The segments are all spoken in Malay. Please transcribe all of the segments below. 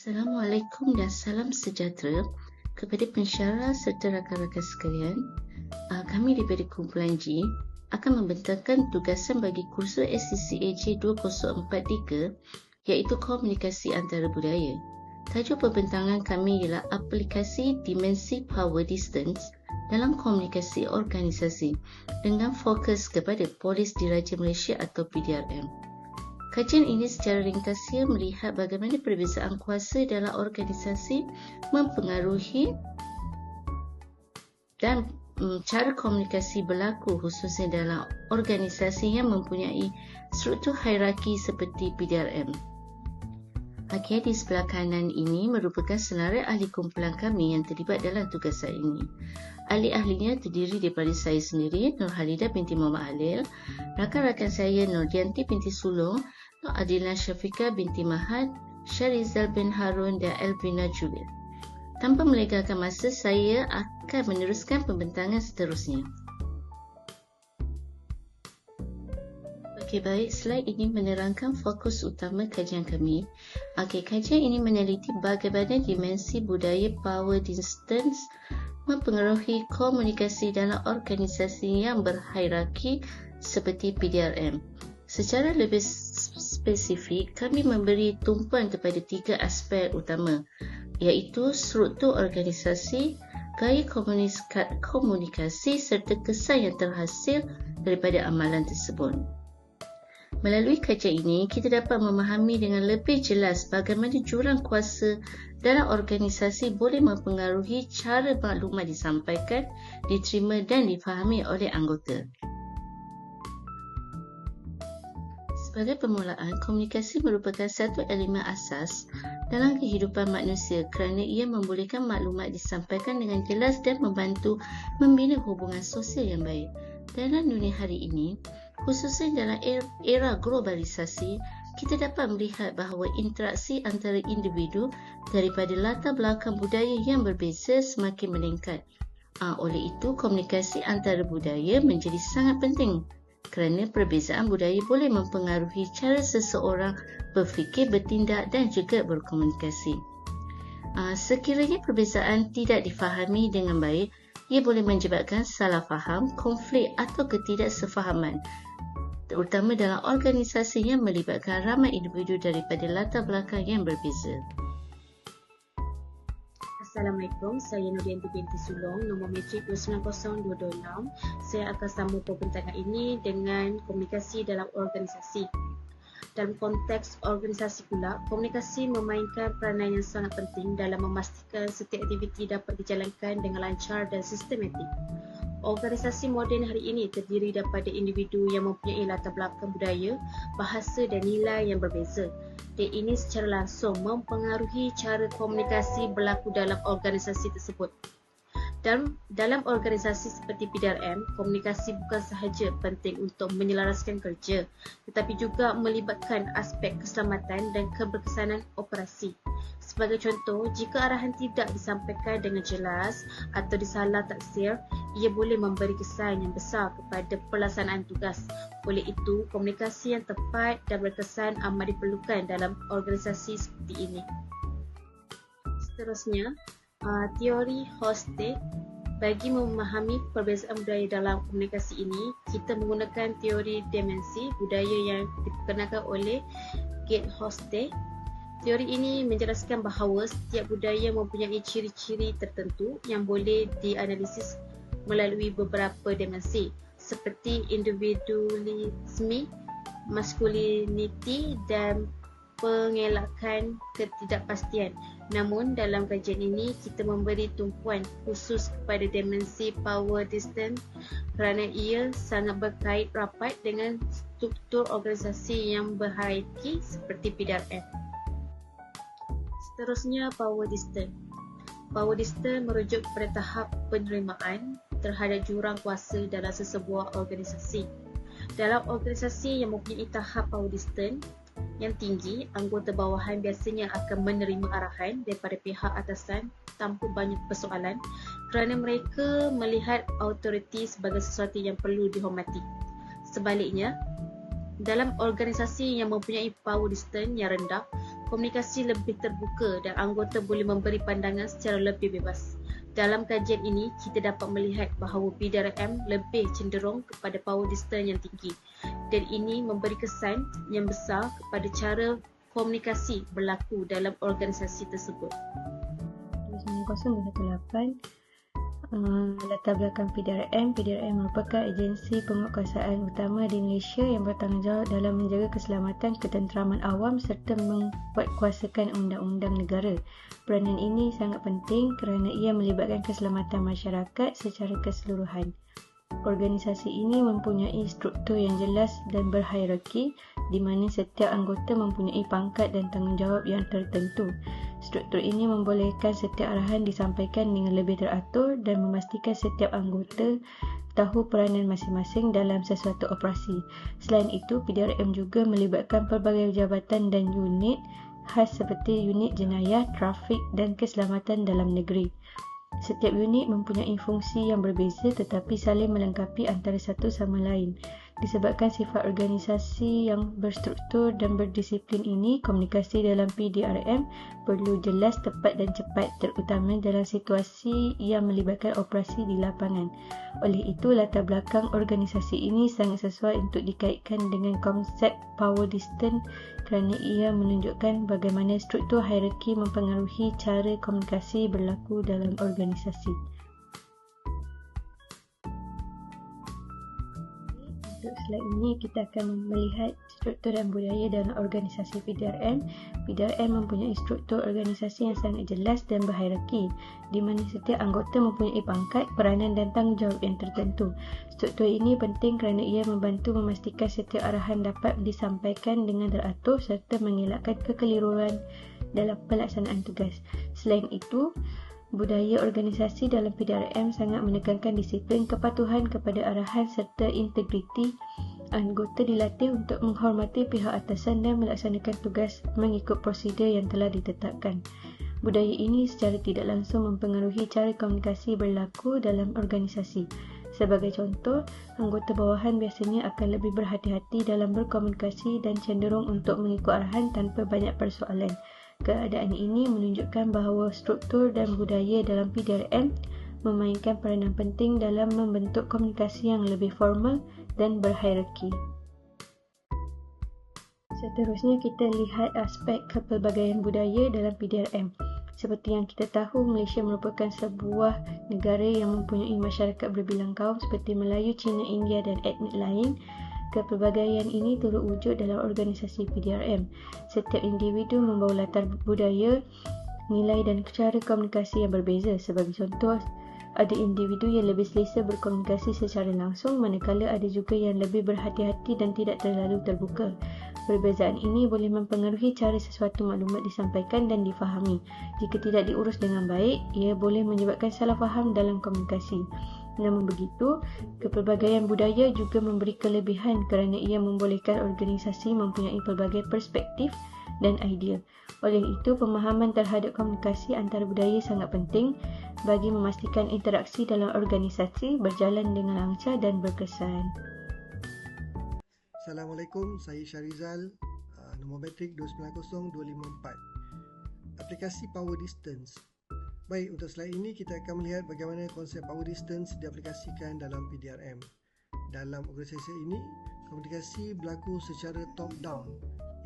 Assalamualaikum dan salam sejahtera kepada pensyarah serta rakan-rakan sekalian. Kami daripada kumpulan G akan membentangkan tugasan bagi kursus SCCAJ 2043 iaitu komunikasi antara budaya. Tajuk pembentangan kami ialah aplikasi dimensi power distance dalam komunikasi organisasi dengan fokus kepada Polis Diraja Malaysia atau PDRM. Kajian ini secara ringkasnya melihat bagaimana perbezaan kuasa dalam organisasi mempengaruhi dan cara komunikasi berlaku khususnya dalam organisasi yang mempunyai struktur hierarki seperti PDRM. Di sebelah kanan ini merupakan senarai ahli kumpulan kami yang terlibat dalam tugasan ini. Ahli-ahlinya terdiri daripada saya sendiri, Nur Halidah binti Muhammad Halil, rakan-rakan saya Nurdianti binti Sulong, Nur Adilna Syafiqah binti Mahad, Syarizal bin Harun dan Elvina Julia. Tanpa melegakan masa, saya akan meneruskan pembentangan seterusnya. Baik, slide ini menerangkan fokus utama kajian kami. Kajian ini meneliti bagaimana dimensi budaya power distance mempengaruhi komunikasi dalam organisasi yang berhierarki seperti PDRM. Secara lebih spesifik, kami memberi tumpuan kepada 3 aspek utama, iaitu struktur organisasi, gaya komunikasi serta kesan yang terhasil daripada amalan tersebut. Melalui kajian ini, kita dapat memahami dengan lebih jelas bagaimana jurang kuasa dalam organisasi boleh mempengaruhi cara maklumat disampaikan, diterima dan difahami oleh anggota. Sebagai permulaan, komunikasi merupakan satu elemen asas dalam kehidupan manusia kerana ia membolehkan maklumat disampaikan dengan jelas dan membantu membina hubungan sosial yang baik. Dalam dunia hari ini, khususnya dalam era globalisasi, kita dapat melihat bahawa interaksi antara individu daripada latar belakang budaya yang berbeza semakin meningkat. Oleh itu, komunikasi antara budaya menjadi sangat penting kerana perbezaan budaya boleh mempengaruhi cara seseorang berfikir, bertindak dan juga berkomunikasi. Sekiranya perbezaan tidak difahami dengan baik, ia boleh menyebabkan salah faham, konflik atau ketidaksefahaman, terutama dalam organisasi yang melibatkan ramai individu daripada latar belakang yang berbeza. Assalamualaikum, saya Nurdianti binti Sulong, nombor matrik 290226. Saya akan sambung pembentangan ini dengan komunikasi dalam organisasi. Dalam konteks organisasi pula, komunikasi memainkan peranan yang sangat penting dalam memastikan setiap aktiviti dapat dijalankan dengan lancar dan sistematik. Organisasi moden hari ini terdiri daripada individu yang mempunyai latar belakang budaya, bahasa dan nilai yang berbeza. Dan ini secara langsung mempengaruhi cara komunikasi berlaku dalam organisasi tersebut. Dalam organisasi seperti PDRM, komunikasi bukan sahaja penting untuk menyelaraskan kerja, tetapi juga melibatkan aspek keselamatan dan keberkesanan operasi. Sebagai contoh, jika arahan tidak disampaikan dengan jelas atau disalah taksir, ia boleh memberi kesan yang besar kepada pelaksanaan tugas. Oleh itu, komunikasi yang tepat dan berkesan amat diperlukan dalam organisasi seperti ini. Seterusnya, teori Hostek. Bagi memahami perbezaan budaya dalam komunikasi ini, kita menggunakan teori dimensi budaya yang diperkenalkan oleh Gerd Hostek. Teori ini menjelaskan bahawa setiap budaya mempunyai ciri-ciri tertentu yang boleh dianalisis melalui beberapa dimensi seperti individualisme, maskuliniti dan pengelakan ketidakpastian. Namun dalam kajian ini kita memberi tumpuan khusus kepada dimensi power distance kerana ia sangat berkait rapat dengan struktur organisasi yang berhierarki seperti PDRM. Seterusnya, power distance. Power distance merujuk kepada tahap penerimaan terhadap jurang kuasa dalam sesebuah organisasi. Dalam organisasi yang mempunyai tahap power distance yang tinggi, anggota bawahan biasanya akan menerima arahan daripada pihak atasan tanpa banyak persoalan kerana mereka melihat autoriti sebagai sesuatu yang perlu dihormati. Sebaliknya, dalam organisasi yang mempunyai power distance yang rendah, komunikasi lebih terbuka dan anggota boleh memberi pandangan secara lebih bebas. Dalam kajian ini, kita dapat melihat bahawa PDRM lebih cenderung kepada power distance yang tinggi dan ini memberi kesan yang besar kepada cara komunikasi berlaku dalam organisasi tersebut. 9018 latar belakang PDRM. PDRM merupakan agensi penguatkuasaan utama di Malaysia yang bertanggungjawab dalam menjaga keselamatan ketenteraman awam serta menguatkuasakan undang-undang negara. Peranan ini sangat penting kerana ia melibatkan keselamatan masyarakat secara keseluruhan. Organisasi ini mempunyai struktur yang jelas dan berhierarki di mana setiap anggota mempunyai pangkat dan tanggungjawab yang tertentu. Struktur ini membolehkan setiap arahan disampaikan dengan lebih teratur dan memastikan setiap anggota tahu peranan masing-masing dalam sesuatu operasi. Selain itu, PDRM juga melibatkan pelbagai jabatan dan unit khas seperti unit jenayah, trafik dan keselamatan dalam negeri. Setiap unit mempunyai fungsi yang berbeza tetapi saling melengkapi antara satu sama lain. Disebabkan sifat organisasi yang berstruktur dan berdisiplin ini, komunikasi dalam PDRM perlu jelas, tepat dan cepat, terutama dalam situasi yang melibatkan operasi di lapangan. Oleh itu, latar belakang organisasi ini sangat sesuai untuk dikaitkan dengan konsep power distance kerana ia menunjukkan bagaimana struktur hierarki mempengaruhi cara komunikasi berlaku dalam organisasi. Untuk slide ini, kita akan melihat struktur dan budaya dalam organisasi PDRM. PDRM mempunyai struktur organisasi yang sangat jelas dan berhierarki, di mana setiap anggota mempunyai pangkat, peranan dan tanggungjawab yang tertentu. Struktur ini penting kerana ia membantu memastikan setiap arahan dapat disampaikan dengan teratur serta mengelakkan kekeliruan dalam pelaksanaan tugas. Selain itu, budaya organisasi dalam PDRM sangat menekankan disiplin, kepatuhan kepada arahan serta integriti. Anggota dilatih untuk menghormati pihak atasan dan melaksanakan tugas mengikut prosedur yang telah ditetapkan. Budaya ini secara tidak langsung mempengaruhi cara komunikasi berlaku dalam organisasi. Sebagai contoh, anggota bawahan biasanya akan lebih berhati-hati dalam berkomunikasi dan cenderung untuk mengikut arahan tanpa banyak persoalan. Keadaan ini menunjukkan bahawa struktur dan budaya dalam PDRM memainkan peranan penting dalam membentuk komunikasi yang lebih formal dan berhierarki. Seterusnya, kita lihat aspek kepelbagaian budaya dalam PDRM. Seperti yang kita tahu, Malaysia merupakan sebuah negara yang mempunyai masyarakat berbilang kaum seperti Melayu, Cina, India dan etnik lain. Kepelbagaian ini turut wujud dalam organisasi PDRM. Setiap individu membawa latar budaya, nilai dan cara komunikasi yang berbeza. Sebagai contoh, ada individu yang lebih selesa berkomunikasi secara langsung, manakala ada juga yang lebih berhati-hati dan tidak terlalu terbuka. Perbezaan ini boleh mempengaruhi cara sesuatu maklumat disampaikan dan difahami. Jika tidak diurus dengan baik, ia boleh menyebabkan salah faham dalam komunikasi. Namun begitu, kepelbagaian budaya juga memberi kelebihan kerana ia membolehkan organisasi mempunyai pelbagai perspektif dan idea. Oleh itu, pemahaman terhadap komunikasi antara budaya sangat penting bagi memastikan interaksi dalam organisasi berjalan dengan lancar dan berkesan. Assalamualaikum, saya Syarizal, nombor metrik 290254. Aplikasi Power Distance. Baik, untuk slide ini kita akan melihat bagaimana konsep Power Distance diaplikasikan dalam PDRM. Dalam organisasi ini, komunikasi berlaku secara top-down,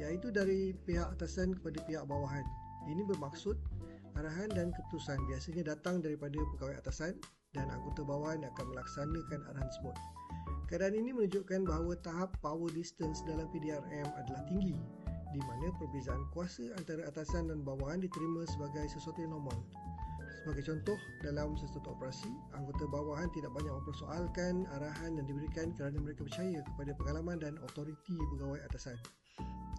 iaitu dari pihak atasan kepada pihak bawahan. Ini bermaksud arahan dan keputusan biasanya datang daripada pegawai atasan dan anggota bawahan akan melaksanakan arahan tersebut. Keadaan ini menunjukkan bahawa tahap power distance dalam PDRM adalah tinggi, di mana perbezaan kuasa antara atasan dan bawahan diterima sebagai sesuatu yang normal. Sebagai contoh, dalam sesuatu operasi, anggota bawahan tidak banyak mempersoalkan arahan yang diberikan kerana mereka percaya kepada pengalaman dan otoriti pegawai atasan.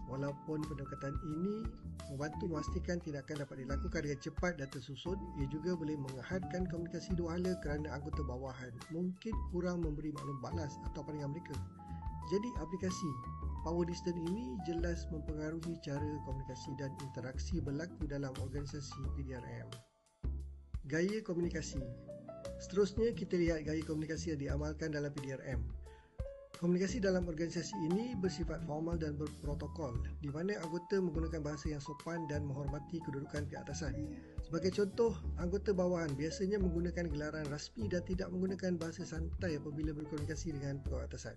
Walaupun pendekatan ini membantu memastikan tindakan dapat dilakukan dengan cepat dan tersusun, ia juga boleh menghadkan komunikasi dua hala kerana anggota bawahan mungkin kurang memberi maklum balas atau pandangan mereka. Jadi, aplikasi Power Distance ini jelas mempengaruhi cara komunikasi dan interaksi berlaku dalam organisasi PDRM. Gaya komunikasi. Seterusnya, kita lihat gaya komunikasi yang diamalkan dalam PDRM. Komunikasi dalam organisasi ini bersifat formal dan berprotokol, di mana anggota menggunakan bahasa yang sopan dan menghormati kedudukan pihak atasan. Sebagai contoh, anggota bawahan biasanya menggunakan gelaran rasmi dan tidak menggunakan bahasa santai apabila berkomunikasi dengan pegawai atasan.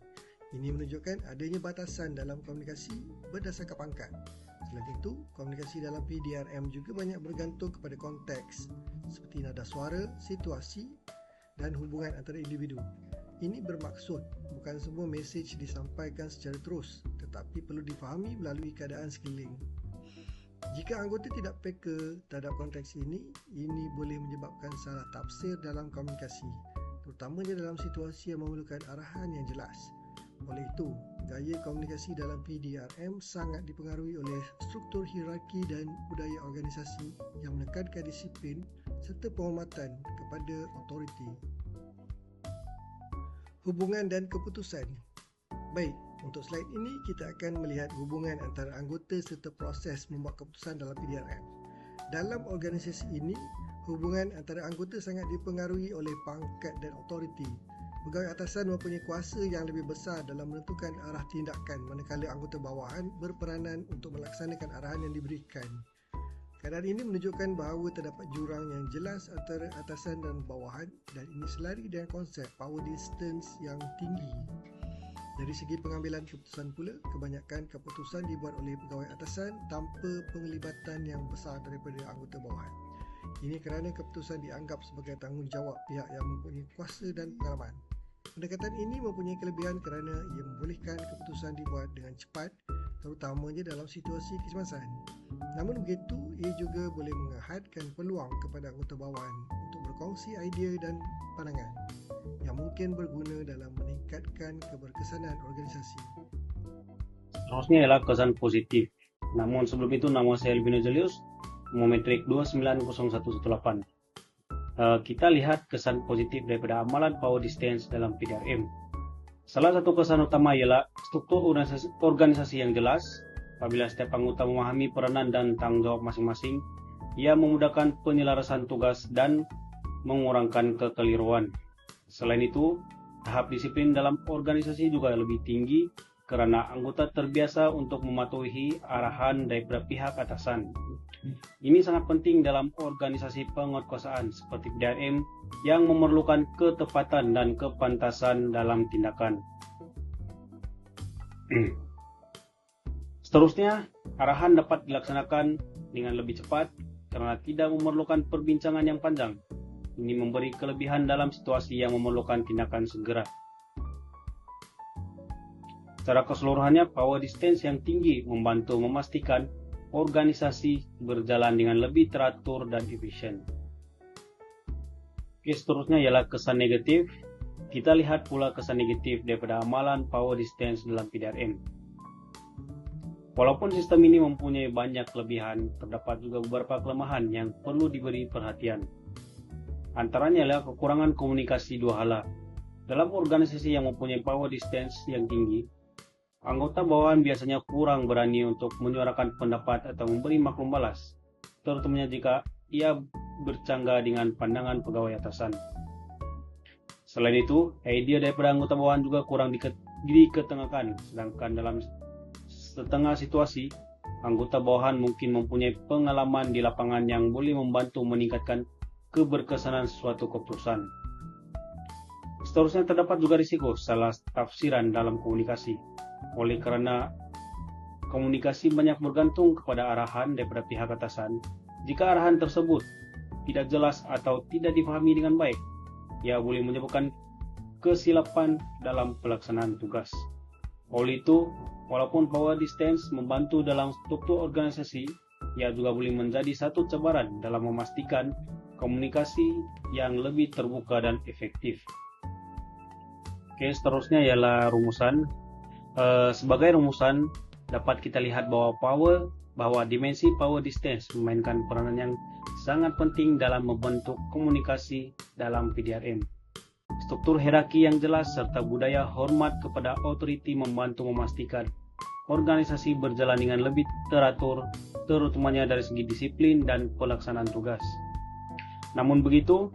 Ini menunjukkan adanya batasan dalam komunikasi berdasarkan pangkat. Selain itu, komunikasi dalam PDRM juga banyak bergantung kepada konteks, seperti nada suara, situasi dan hubungan antara individu. Ini bermaksud bukan semua mesej disampaikan secara terus, tetapi perlu difahami melalui keadaan sekeliling. Jika anggota tidak peka terhadap konteks ini boleh menyebabkan salah tafsir dalam komunikasi, terutamanya dalam situasi yang memerlukan arahan yang jelas. Oleh itu, gaya komunikasi dalam PDRM sangat dipengaruhi oleh struktur hierarki dan budaya organisasi yang menekankan disiplin serta penghormatan kepada autoriti. Hubungan dan keputusan. Baik, untuk slide ini kita akan melihat hubungan antara anggota serta proses membuat keputusan dalam PDRM. Dalam organisasi ini, hubungan antara anggota sangat dipengaruhi oleh pangkat dan autoriti. Pegawai atasan mempunyai kuasa yang lebih besar dalam menentukan arah tindakan, manakala anggota bawahan berperanan untuk melaksanakan arahan yang diberikan. Keadaan ini menunjukkan bahawa terdapat jurang yang jelas antara atasan dan bawahan, dan ini selari dengan konsep power distance yang tinggi. Dari segi pengambilan keputusan pula, kebanyakan keputusan dibuat oleh pegawai atasan tanpa penglibatan yang besar daripada anggota bawahan. Ini kerana keputusan dianggap sebagai tanggungjawab pihak yang mempunyai kuasa dan pengalaman. Pendekatan ini mempunyai kelebihan kerana ia membolehkan keputusan dibuat dengan cepat, terutamanya dalam situasi kecemasan. Namun begitu, ia juga boleh menghadkan peluang kepada anggota bawahan untuk berkongsi idea dan pandangan yang mungkin berguna dalam meningkatkan keberkesanan organisasi. Seterusnya ialah kesan positif. Namun sebelum itu, nama saya Elvino Julius, Mometrik 290118. Kita lihat kesan positif daripada amalan power distance dalam PDRM. Salah satu kesan utama ialah struktur organisasi yang jelas. Apabila setiap anggota memahami peranan dan tanggung jawab masing-masing, ia memudahkan penyelarasan tugas dan mengurangkan kekeliruan. Selain itu, tahap disiplin dalam organisasi juga lebih tinggi kerana anggota terbiasa untuk mematuhi arahan daripada pihak atasan. Ini sangat penting dalam organisasi penguatkuasaan seperti PDRM yang memerlukan ketepatan dan kepantasan dalam tindakan. Seterusnya, arahan dapat dilaksanakan dengan lebih cepat karena tidak memerlukan perbincangan yang panjang. Ini memberi kelebihan dalam situasi yang memerlukan tindakan segera. Secara keseluruhannya, power distance yang tinggi membantu memastikan organisasi berjalan dengan lebih teratur dan efisien. Oke, seterusnya ialah kesan negatif. Kita lihat pula kesan negatif daripada amalan power distance dalam PDRM. Walaupun sistem ini mempunyai banyak kelebihan, terdapat juga beberapa kelemahan yang perlu diberi perhatian. Antaranya adalah kekurangan komunikasi dua hala. Dalam organisasi yang mempunyai power distance yang tinggi, anggota bawahan biasanya kurang berani untuk menyuarakan pendapat atau memberi maklum balas, terutamanya jika ia bercanggah dengan pandangan pegawai atasan. Selain itu, idea daripada anggota bawahan juga kurang diketengahkan, sedangkan dalam setengah situasi, anggota bawahan mungkin mempunyai pengalaman di lapangan yang boleh membantu meningkatkan keberkesanan suatu keputusan. Seterusnya, terdapat juga risiko salah tafsiran dalam komunikasi. Oleh kerana komunikasi banyak bergantung kepada arahan daripada pihak atasan, jika arahan tersebut tidak jelas atau tidak difahami dengan baik, ia boleh menyebabkan kesilapan dalam pelaksanaan tugas. Oleh itu, walaupun power distance membantu dalam struktur organisasi, ia juga boleh menjadi satu cabaran dalam memastikan komunikasi yang lebih terbuka dan efektif. Oke, seterusnya ialah rumusan. Sebagai rumusan, dapat kita lihat bahwa dimensi power distance memainkan peranan yang sangat penting dalam membentuk komunikasi dalam PDRM. Struktur hierarki yang jelas serta budaya hormat kepada autoriti membantu memastikan organisasi berjalan dengan lebih teratur, terutamanya dari segi disiplin dan pelaksanaan tugas. Namun begitu,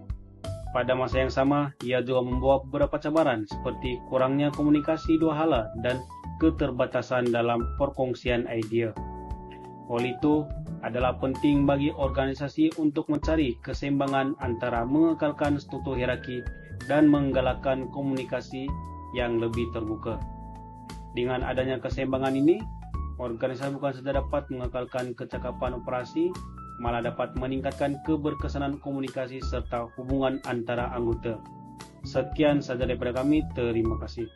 Pada masa yang sama, ia juga membawa beberapa cabaran seperti kurangnya komunikasi dua hala dan keterbatasan dalam perkongsian ide. Oleh itu, adalah penting bagi organisasi untuk mencari keseimbangan antara mengekalkan struktur hierarki dan menggalakkan komunikasi yang lebih terbuka. Dengan adanya keseimbangan ini, organisasi bukan saja dapat mengekalkan kecakapan operasi, malah dapat meningkatkan keberkesanan komunikasi serta hubungan antara anggota. Sekian saja daripada kami, terima kasih.